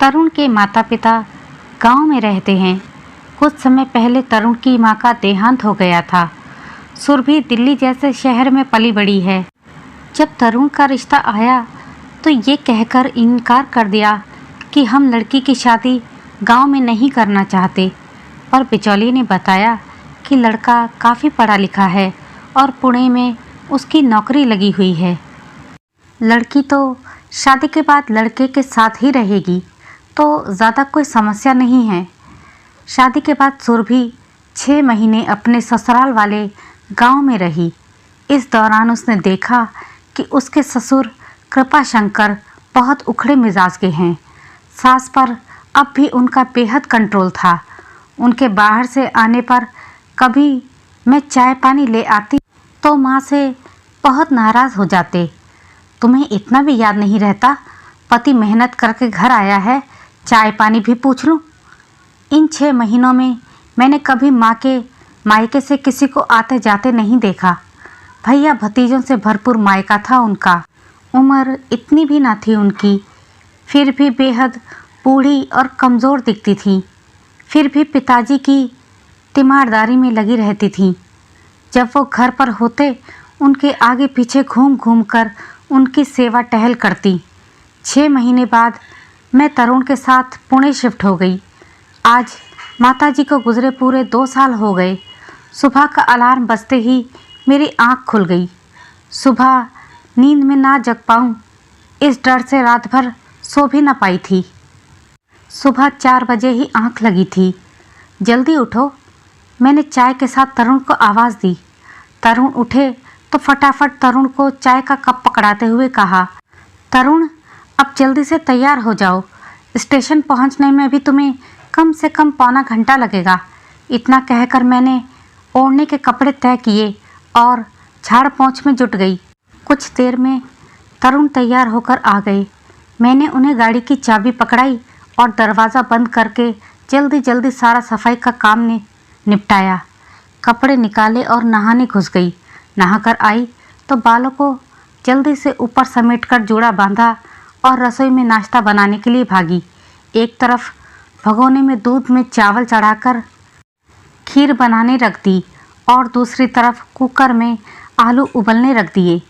तरुण के माता पिता गांव में रहते हैं। कुछ समय पहले तरुण की मां का देहांत हो गया था। सुरभि दिल्ली जैसे शहर में पली बड़ी है। जब तरुण का रिश्ता आया तो ये कहकर इनकार कर दिया कि हम लड़की की शादी गांव में नहीं करना चाहते, पर बिचौलिए ने बताया कि लड़का काफ़ी पढ़ा लिखा है और पुणे में उसकी नौकरी लगी हुई है। लड़की तो शादी के बाद लड़के के साथ ही रहेगी, तो ज़्यादा कोई समस्या नहीं है। शादी के बाद सुरभि 6 महीने अपने ससुराल वाले गांव में रही। इस दौरान उसने देखा कि उसके ससुर कृपाशंकर बहुत उखड़े मिजाज के हैं। सास पर अब भी उनका बेहद कंट्रोल था। उनके बाहर से आने पर कभी मैं चाय पानी ले आती तो माँ से बहुत नाराज़ हो जाते। तुम्हें इतना भी याद नहीं रहता, पति मेहनत करके घर आया है, चाय पानी भी पूछ लूँ। इन 6 महीनों में मैंने कभी माँ के मायके से किसी को आते जाते नहीं देखा। भैया भतीजों से भरपूर मायका था उनका। उम्र इतनी भी ना थी उनकी, फिर भी बेहद बूढ़ी और कमज़ोर दिखती थी। फिर भी पिताजी की तीमारदारी में लगी रहती थी। जब वो घर पर होते उनके आगे पीछे घूम घूम कर उनकी सेवा टहल करती। 6 महीने बाद मैं तरुण के साथ पुणे शिफ्ट हो गई। आज माताजी को गुजरे पूरे 2 साल हो गए। सुबह का अलार्म बजते ही मेरी आँख खुल गई। सुबह नींद में ना जग पाऊँ, इस डर से रात भर सो भी ना पाई थी। सुबह 4 बजे ही आँख लगी थी। जल्दी उठो, मैंने चाय के साथ तरुण को आवाज़ दी। तरुण उठे तो फटाफट तरुण को चाय का कप पकड़ाते हुए कहा, तरुण अब जल्दी से तैयार हो जाओ, स्टेशन पहुंचने में भी तुम्हें कम से कम पौना घंटा लगेगा। इतना कहकर मैंने ओढ़ने के कपड़े तय किए और झाड़ पोंछ में जुट गई। कुछ देर में तरुण तैयार होकर आ गए। मैंने उन्हें गाड़ी की चाबी पकड़ाई और दरवाज़ा बंद करके जल्दी जल्दी सारा सफाई का काम ने निपटाया। कपड़े निकाले और नहाने घुस गई। नहाकर आई तो बालों को जल्दी से ऊपर समेटकर जूड़ा बांधा और रसोई में नाश्ता बनाने के लिए भागी। एक तरफ भगोने में दूध में चावल चढ़ाकर खीर बनाने रख दी और दूसरी तरफ कुकर में आलू उबलने रख दिए।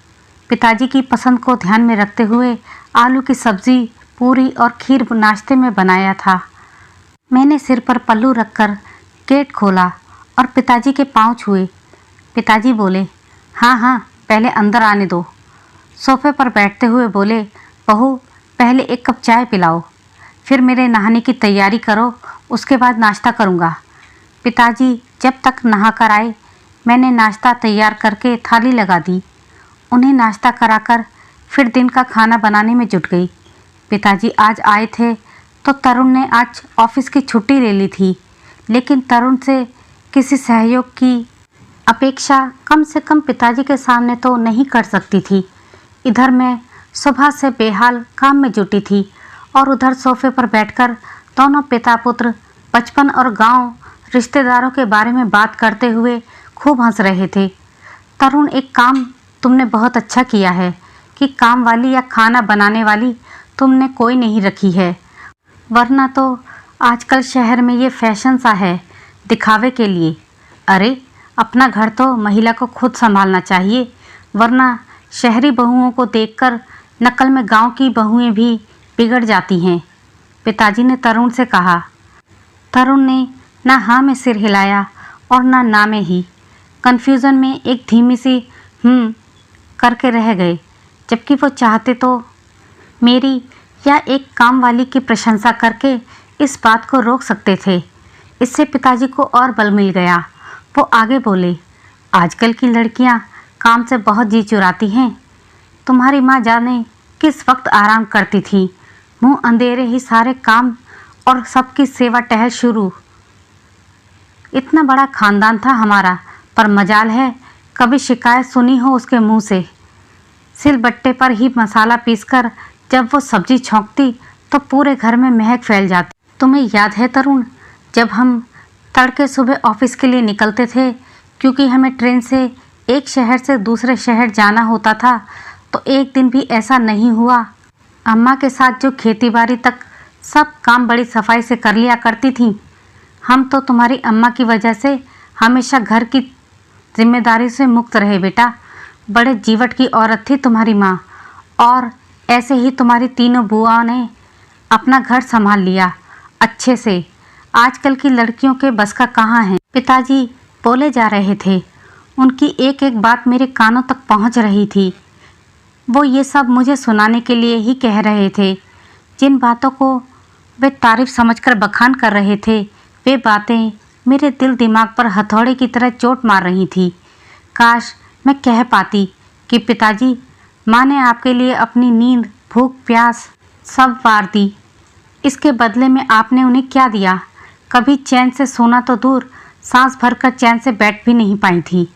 पिताजी की पसंद को ध्यान में रखते हुए आलू की सब्ज़ी, पूरी और खीर नाश्ते में बनाया था। मैंने सिर पर पल्लू रखकर गेट खोला और पिताजी के पाँव छुए। पिताजी बोले, हाँ हाँ पहले अंदर आने दो। सोफे पर बैठते हुए बोले, बहू पहले एक कप चाय पिलाओ, फिर मेरे नहाने की तैयारी करो, उसके बाद नाश्ता करूँगा। पिताजी जब तक नहा कर आए मैंने नाश्ता तैयार करके थाली लगा दी। उन्हें नाश्ता कराकर फिर दिन का खाना बनाने में जुट गई। पिताजी आज आए थे तो तरुण ने आज ऑफिस की छुट्टी ले ली थी, लेकिन तरुण से किसी सहयोग की अपेक्षा कम से कम पिताजी के सामने तो नहीं कर सकती थी। इधर मैं सुबह से बेहाल काम में जुटी थी और उधर सोफे पर बैठकर दोनों पिता पुत्र बचपन और गांव रिश्तेदारों के बारे में बात करते हुए खूब हंस रहे थे। तरुण, एक काम तुमने बहुत अच्छा किया है कि काम वाली या खाना बनाने वाली तुमने कोई नहीं रखी है, वरना तो आजकल शहर में ये फैशन सा है दिखावे के लिए। अरे अपना घर तो महिला को खुद संभालना चाहिए, वरना शहरी बहुओं को देखकर नकल में गांव की बहुएं भी बिगड़ जाती हैं, पिताजी ने तरुण से कहा। तरुण ने ना हाँ में सिर हिलाया और ना में ही। कन्फ्यूज़न में एक धीमी सी करके रह गए, जबकि वो चाहते तो मेरी या एक काम वाली की प्रशंसा करके इस बात को रोक सकते थे। इससे पिताजी को और बल मिल गया। वो आगे बोले, आजकल की लड़कियां काम से बहुत जी चुराती हैं। तुम्हारी माँ जाने किस वक्त आराम करती थी, मुंह अंधेरे ही सारे काम और सबकी सेवा टहल शुरू। इतना बड़ा खानदान था हमारा, पर मजाल है कभी शिकायत सुनी हो उसके मुंह से। सिलबट्टे पर ही मसाला पीसकर जब वो सब्जी छौंकती तो पूरे घर में महक फैल जाती। तुम्हें याद है तरुण, जब हम तड़के सुबह ऑफिस के लिए निकलते थे, क्योंकि हमें ट्रेन से एक शहर से दूसरे शहर जाना होता था, तो एक दिन भी ऐसा नहीं हुआ अम्मा के साथ जो खेती बाड़ी तक सब काम बड़ी सफाई से कर लिया करती थी। हम तो तुम्हारी अम्मा की वजह से हमेशा घर की जिम्मेदारी से मुक्त रहे बेटा। बड़े जीवट की औरत थी तुम्हारी माँ, और ऐसे ही तुम्हारी तीनों बुआओं ने अपना घर संभाल लिया अच्छे से। आजकल की लड़कियों के बस का कहाँ है। पिताजी बोले जा रहे थे। उनकी एक एक बात मेरे कानों तक पहुँच रही थी। वो ये सब मुझे सुनाने के लिए ही कह रहे थे। जिन बातों को वे तारीफ समझकर बखान कर रहे थे, वे बातें मेरे दिल दिमाग पर हथौड़े की तरह चोट मार रही थी। काश मैं कह पाती कि पिताजी, माँ ने आपके लिए अपनी नींद, भूख, प्यास सब वार दी। इसके बदले में आपने उन्हें क्या दिया? कभी चैन से सोना तो दूर, सांस भरकर चैन से बैठ भी नहीं पाई थी।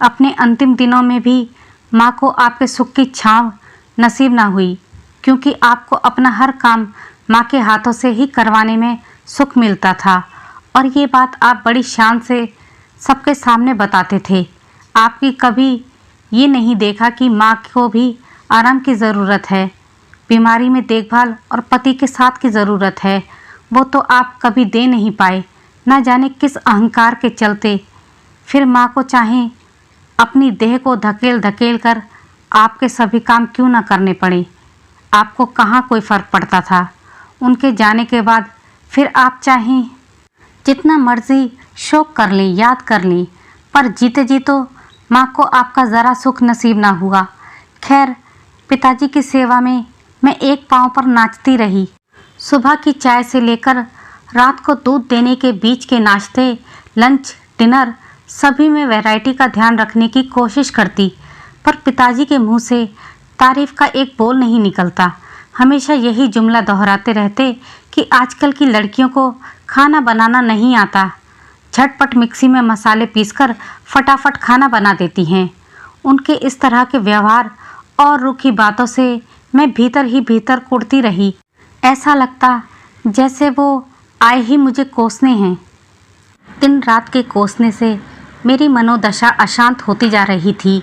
अपने अंतिम दिनों में भी माँ को आपके सुख की छाँव नसीब ना हुई, क्योंकि आपको अपना हर काम माँ के हाथों से ही करवाने में सुख मिलता था। और ये बात आप बड़ी शान से सबके सामने बताते थे। आपकी कभी ये नहीं देखा कि माँ को भी आराम की ज़रूरत है, बीमारी में देखभाल और पति के साथ की ज़रूरत है। वो तो आप कभी दे नहीं पाए, ना जाने किस अहंकार के चलते। फिर माँ को चाहे अपनी देह को धकेल धकेल कर आपके सभी काम क्यों ना करने पड़े, आपको कहाँ कोई फ़र्क पड़ता था। उनके जाने के बाद फिर आप चाहें जितना मर्जी शोक कर लें, याद कर लें, पर जीते जी तो माँ को आपका ज़रा सुख नसीब ना हुआ। खैर, पिताजी की सेवा में मैं एक पाँव पर नाचती रही। सुबह की चाय से लेकर रात को दूध देने के बीच के नाश्ते, लंच, डिनर सभी में वैरायटी का ध्यान रखने की कोशिश करती, पर पिताजी के मुंह से तारीफ का एक बोल नहीं निकलता। हमेशा यही जुमला दोहराते रहते कि आजकल की लड़कियों को खाना बनाना नहीं आता, झटपट मिक्सी में मसाले पीसकर फटाफट खाना बना देती हैं। उनके इस तरह के व्यवहार और रूखी बातों से मैं भीतर ही भीतर कुढ़ती रही। ऐसा लगता जैसे वो आए ही मुझे कोसने हैं। दिन रात के कोसने से मेरी मनोदशा अशांत होती जा रही थी।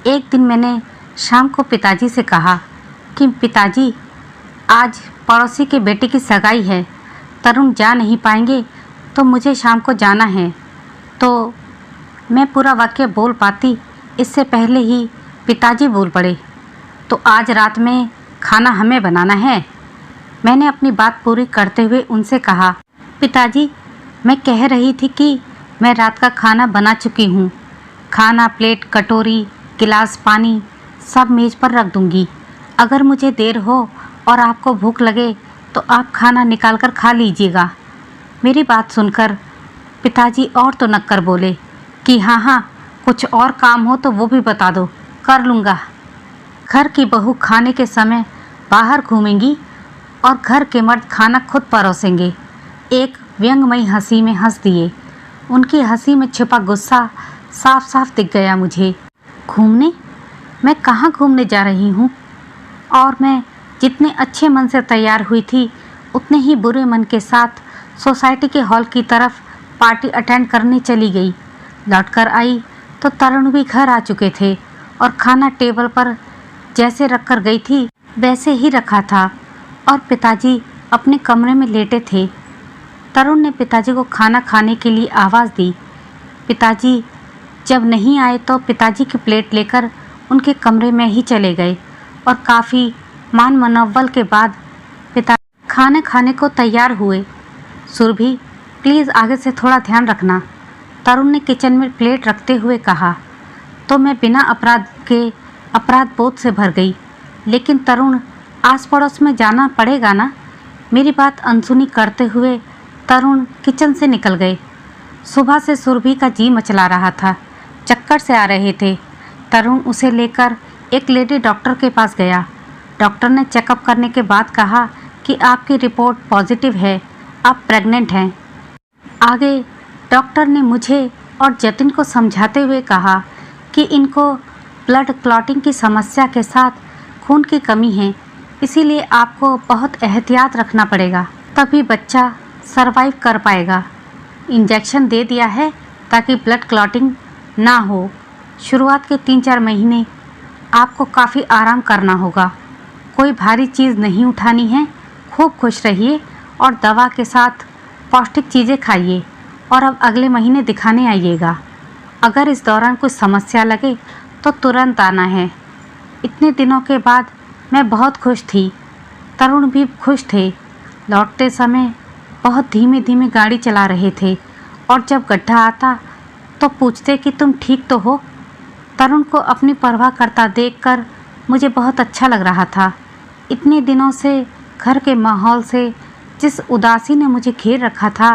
एक दिन मैंने शाम को पिताजी से कहा कि पिताजी, आज पड़ोसी के बेटे की सगाई है, तरुण जा नहीं पाएंगे तो मुझे शाम को जाना है। तो मैं पूरा वाक्य बोल पाती, इससे पहले ही पिताजी बोल पड़े, तो आज रात में खाना हमें बनाना है। मैंने अपनी बात पूरी करते हुए उनसे कहा, पिताजी, मैं कह रही थी कि मैं रात का खाना बना चुकी हूँ। खाना, प्लेट, कटोरी, गिलास, पानी सब मेज़ पर रख दूँगी। अगर मुझे देर हो और आपको भूख लगे तो आप खाना निकाल कर खा लीजिएगा। मेरी बात सुनकर पिताजी और तो नक्कर बोले कि हाँ हाँ, कुछ और काम हो तो वो भी बता दो, कर लूँगा। घर की बहू खाने के समय बाहर घूमेंगी और घर के मर्द खाना खुद परोसेंगे। एक व्यंग्यमयी हंसी में हंस दिए। उनकी हंसी में छिपा गुस्सा साफ साफ दिख गया मुझे। घूमने? मैं कहाँ घूमने जा रही हूँ? और मैं जितने अच्छे मन से तैयार हुई थी, उतने ही बुरे मन के साथ सोसाइटी के हॉल की तरफ पार्टी अटेंड करने चली गई। लौटकर आई तो तरुण भी घर आ चुके थे और खाना टेबल पर जैसे रख कर गई थी वैसे ही रखा था, और पिताजी अपने कमरे में लेटे थे। तरुण ने पिताजी को खाना खाने के लिए आवाज़ दी। पिताजी जब नहीं आए तो पिताजी की प्लेट लेकर उनके कमरे में ही चले गए, और काफ़ी मान मनव्वल के बाद पिता खाना खाने को तैयार हुए। सुरभि, प्लीज़ आगे से थोड़ा ध्यान रखना, तरुण ने किचन में प्लेट रखते हुए कहा। तो मैं बिना अपराध के अपराध बोध से भर गई। लेकिन तरुण, आस पड़ोस में जाना पड़ेगा ना? मेरी बात अनसुनी करते हुए तरुण किचन से निकल गए। सुबह से सुरभि का जी मचला रहा था, चक्कर से आ रहे थे। तरुण उसे लेकर एक लेडी डॉक्टर के पास गया। डॉक्टर ने चेकअप करने के बाद कहा कि आपकी रिपोर्ट पॉजिटिव है, आप प्रेग्नेंट हैं। आगे डॉक्टर ने मुझे और जतिन को समझाते हुए कहा कि इनको ब्लड क्लॉटिंग की समस्या के साथ खून की कमी है, इसीलिए आपको बहुत एहतियात रखना पड़ेगा, तभी बच्चा सरवाइव कर पाएगा। इंजेक्शन दे दिया है ताकि ब्लड क्लॉटिंग ना हो। शुरुआत के 3-4 महीने आपको काफ़ी आराम करना होगा। कोई भारी चीज़ नहीं उठानी है। खूब खुश रहिए और दवा के साथ पौष्टिक चीज़ें खाइए और अब अगले महीने दिखाने आइएगा। अगर इस दौरान कुछ समस्या लगे तो तुरंत आना है। इतने दिनों के बाद मैं बहुत खुश थी। तरुण भी खुश थे। लौटते समय बहुत धीमे धीमे गाड़ी चला रहे थे और जब गड्ढा आता तो पूछते कि तुम ठीक तो हो। तरुण को अपनी परवाह करता देखकर मुझे बहुत अच्छा लग रहा था। इतने दिनों से घर के माहौल से जिस उदासी ने मुझे घेर रखा था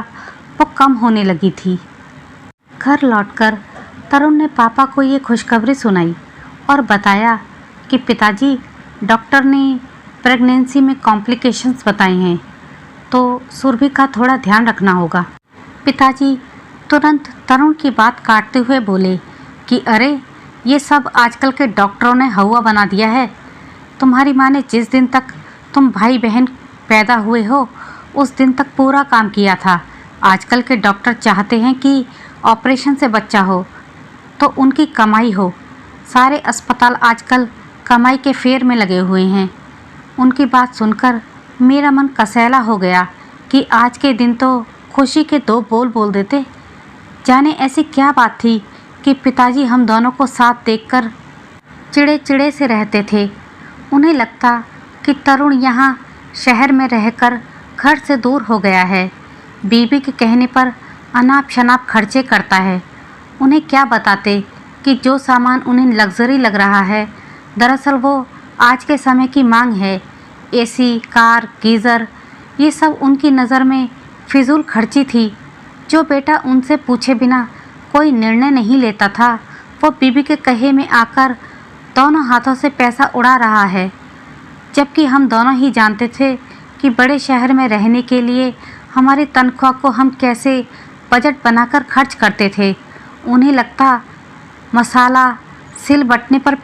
वो कम होने लगी थी। घर लौटकर तरुण ने पापा को ये खुशखबरी सुनाई और बताया कि पिताजी, डॉक्टर ने प्रेगनेंसी में कॉम्प्लिकेशंस बताए हैं, तो सुरभि का थोड़ा ध्यान रखना होगा। पिताजी तुरंत तरुण की बात काटते हुए बोले कि अरे, ये सब आजकल के डॉक्टरों ने हवा बना दिया है। तुम्हारी माँ ने जिस दिन तक तुम भाई बहन पैदा हुए हो उस दिन तक पूरा काम किया था। आजकल के डॉक्टर चाहते हैं कि ऑपरेशन से बच्चा हो तो उनकी कमाई हो। सारे अस्पताल आजकल कमाई के फेर में लगे हुए हैं। उनकी बात सुनकर मेरा मन कसैला हो गया कि आज के दिन तो खुशी के दो बोल बोल देते। जाने ऐसी क्या बात थी कि पिताजी हम दोनों को साथ देखकर चिड़े चिड़े से रहते थे। उन्हें लगता कि तरुण यहाँ शहर में रहकर घर से दूर हो गया है, बीबी के कहने पर अनाप शनाप खर्चे करता है। उन्हें क्या बताते कि जो सामान उन्हें लग्जरी लग रहा है दरअसल वो आज के समय की मांग है। एसी, कार, गीज़र, ये सब उनकी नज़र में फिजूल खर्ची थी। जो बेटा उनसे पूछे बिना कोई निर्णय नहीं लेता था वो बीबी के कहे में आकर दोनों हाथों से पैसा उड़ा रहा है, जबकि हम दोनों ही जानते थे कि बड़े शहर में रहने के लिए हमारी तनख्वाह को हम कैसे बजट बनाकर खर्च करते थे। उन्हें लगता मसाला सिल बटने पर